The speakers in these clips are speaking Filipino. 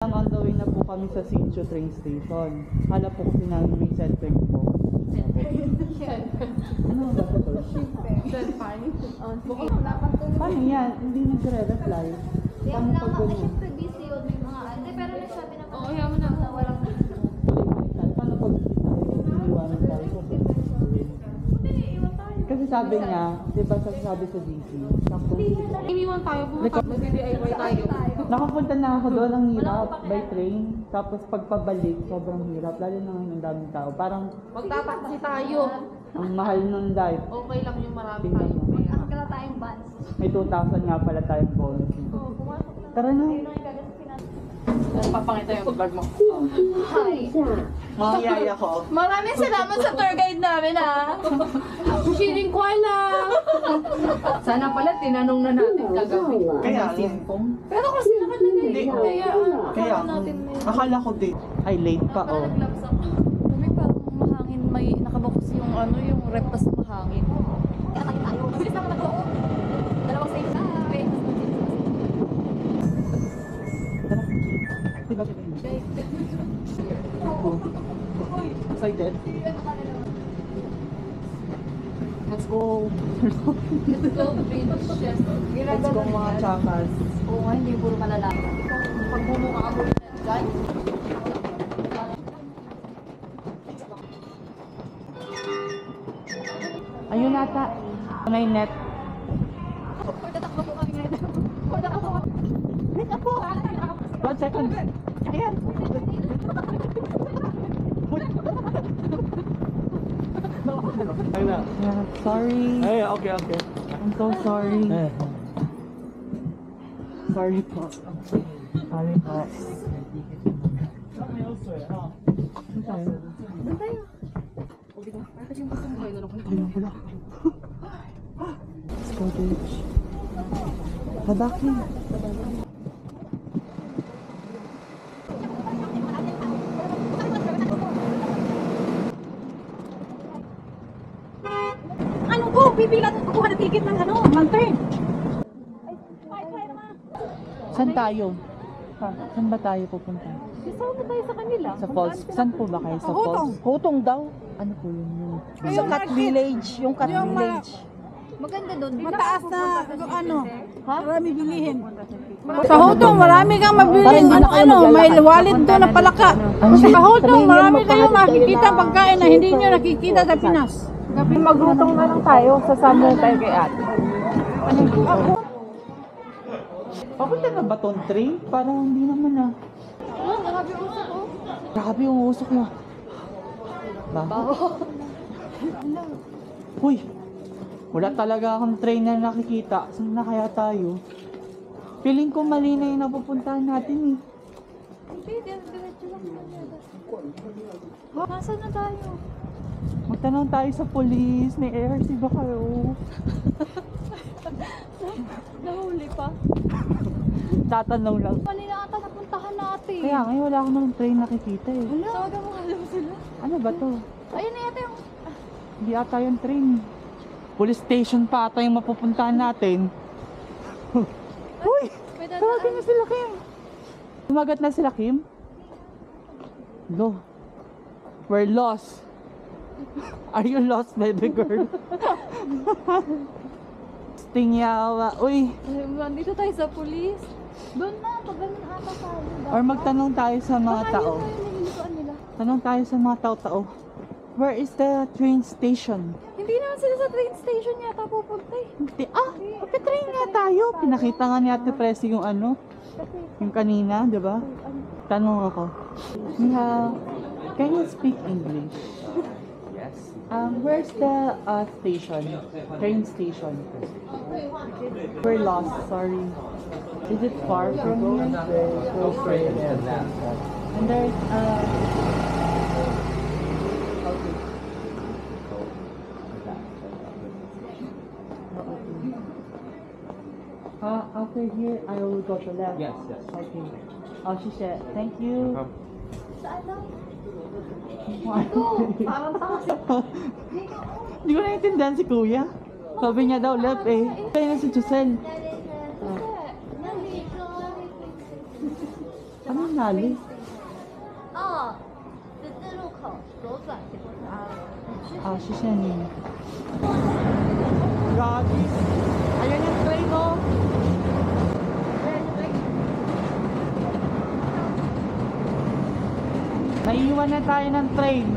On the way na po kami sa Sitio train station. Hala po kasi namin may cellphone po. Ano ba ito? Paano yan? Hindi nagre-reply. Paano pag gano'n? Siyempre busy yun, may mga ano. Pero nagsabi naman. Oo, yaman na. Walang Paano pag iniwanan tayo? Kasi sabi niya, di ba sabi sa GC, Iniwan tayo, pumunta. Mag-DIY tayo. nakapunta na ako doon, ang hirap, by train. Tapos pagpabalik, sobrang hirap. Lalo na ang daming tao. Parang Magtataksi tayo. ang mahal nun life. Okay lang yung marami Tingnan tayo. mo. ang kala tayong bands. May 2,000 nga pala tayong bonus. Oo, pumasok na. Tara na. Sino yung gagas pinas? Papakita yung bag mo. Hi. Makiyaya ko. Maraming salamat sa tour guide namin ha. Shiring ko lang. Sana pala tinanong na natin kagabi. Kaya, Pero kasi nakalagay. Hindi. Kaya kaya, akala ko din. Ay, late pa oh. Naglaps ako. May parang mahangin, may nakabukas yung ano, yung rep pa sa mahangin. Kaya tayo. Mabilis naman ako. Dalawang safe na. Tara. Diba? Excited? Let's go. Let's go, Prince. Let's go mga chakas. Oo nga, hindi puro malalaki. Pag bumuka ka muli na, guys. Ayun nata. May net. Tatakbo po kami ngayon. Tatakbo po. Wait ako. 1 second. Ayan. Yeah, sorry. Hey, okay. I'm so sorry. Sorry po. Sorry po. Let's go, beach. Hadaki. Ano po? Pipila at kukuha na ticket ng ano? Ng train. Saan tayo? Saan ba tayo pupunta? Isama tayo sa kanila. Sa falls. Saan po ba kayo? Sa falls? Hutong daw. Ano po yun? Sa Cat Village. Yung Cat Village. Maganda doon. Mataas na ano, Ha? marami bilihin. Sa Hutong, marami kang mabilin. Ano, may wallet doon na palaka. Sa Hutong, marami kayong makikita pagkain na hindi nyo nakikita sa Pinas. Maglutong na lang tayo. Sasama tayo kay ate. Papunta na ba tong train? Parang hindi naman ah. Grabe usok ko. Grabe yung usok mo. Baho. Uy, wala talaga akong train na nakikita. Saan na kaya tayo? Feeling ko mali na yung napupuntahan natin eh. Hindi, diretso lang. Nasaan na tayo? Magtanong tayo sa police. May ARC ba kayo? Nahuli pa. Tatanong lang. Mali na ata napuntahan natin. Kaya ngayon wala akong ng train nakikita eh. Tawagan mo alam sila. Ano ba to? Ayun na yata yung... Hindi ata yung train. Police station pa ata yung mapupuntahan natin. Uy! May Tawagin na sila Kim. Tumagat na sila Kim. Lo. We're lost. Are you lost, baby girl? Stingyawa. Uy. Nandito tayo sa police. Doon na, pag ganun ata tayo. Or magtanong tayo sa mga Baka tao. yun na yung nahiluan nila. Tanong tayo sa mga tao-tao. Where is the train station? Hindi naman sila sa train station yata pupunta eh. Hindi. Ah, magka-train nga tayo. Pinakita nga ni Ate Presi yung ano. Yung kanina, di ba? Tanong ako. Mia, can you speak English? Yes. Where's the station? Train station. We're lost, sorry. Is it far from here? And there's after here, I will go to left. Yes. Okay. Oh, she said, thank you. Saan lang? Parang Hindi ko naiintindihan si Kuya. Sabi niya daw left eh. Kaya na si Giselle. Ano na? 哪里？哦，这路口左转结果是好，谢谢你。Grabe. Ayan yung train, oh. Naiiwan na tayo ng train.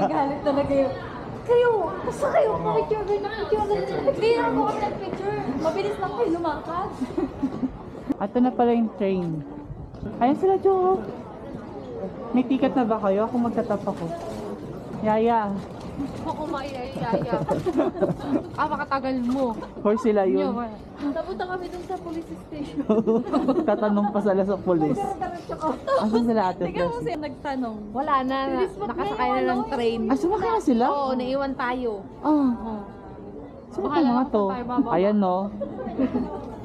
Galit talaga yun. Kayo, basta kayo, picture na picture. Hindi na ako kami nag-picture. Mabilis lang kayo lumakad. Ito na pala yung train. Ayan sila, Jo. May ticket na ba kayo? Ako magtatap ako. Yaya. Ako maiyayaya. Makatagal mo. Or sila yun. Napunta kami dun sa police station. Tatanong pa sila sa polis. Asan sila Ate Tingnan mo Presi? siya nagtanong. Wala na, nakasakay na ng train. Ah, sumakay na sila? Oo, naiwan tayo. Ah. Sino pa Bahala mga na to? tayo bababa. Ayan no.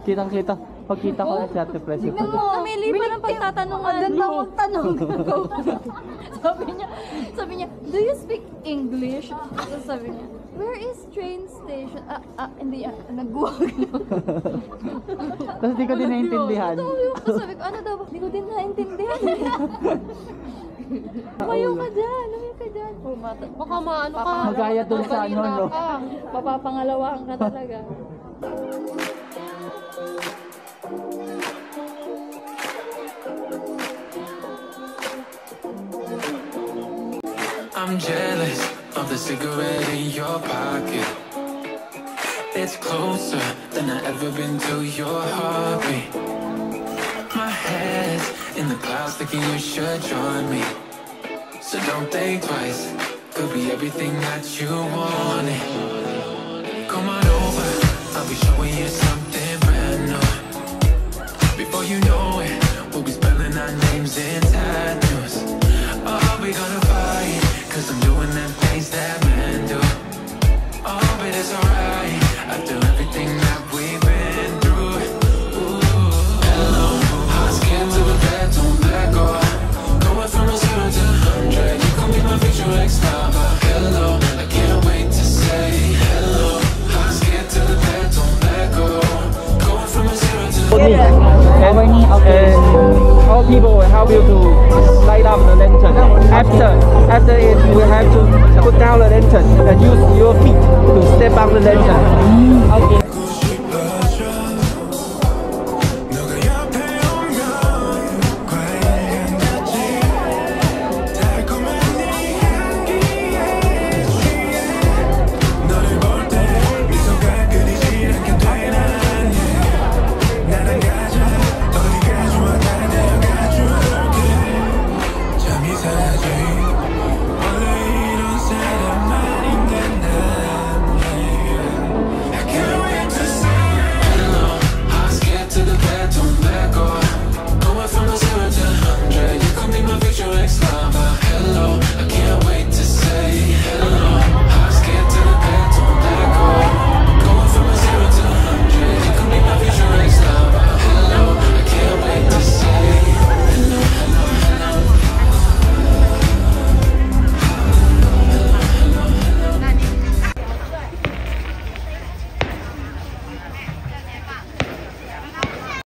Kitang-kita. Pagkita ko na si Ate Presi. Namili pa ng pagtatanungan. Ganda magtanong. sabi niya, do you speak English? So, sabi niya, where is train station? Hindi, nag-guwag lang. Tapos di ko din naintindihan. Tapos sabi ko, ano daw? Hindi ko din naintindihan. Lumayo ka dyan. Baka maano ka. Magaya dun sa ano, no? Mapapangalawahan ka talaga. I'm jealous of the cigarette in your pocket. It's closer than I've ever been to your heartbeat. My head's in the clouds thinking you should join me. So don't think twice, could be everything that you wanted. Come on over, I'll be showing you something brand new. Before you know it, we'll be spelling our names in tattoos. Oh, we gonna fight, cause I'm doing them things that men do. Oh, but it's alright, after everything that we've been through. Ooh, hello, hot skin to the bed, don't let go. Going from a 0 to 100, you can be my future ex-lover. Hello, I can't wait to say hello. Hot skin to the bed, don't let go. Going from a 0 to 100. Okay. All people will help you to light up the lantern. After it, you will have to put down the lantern and use your feet to step up the lantern. Okay.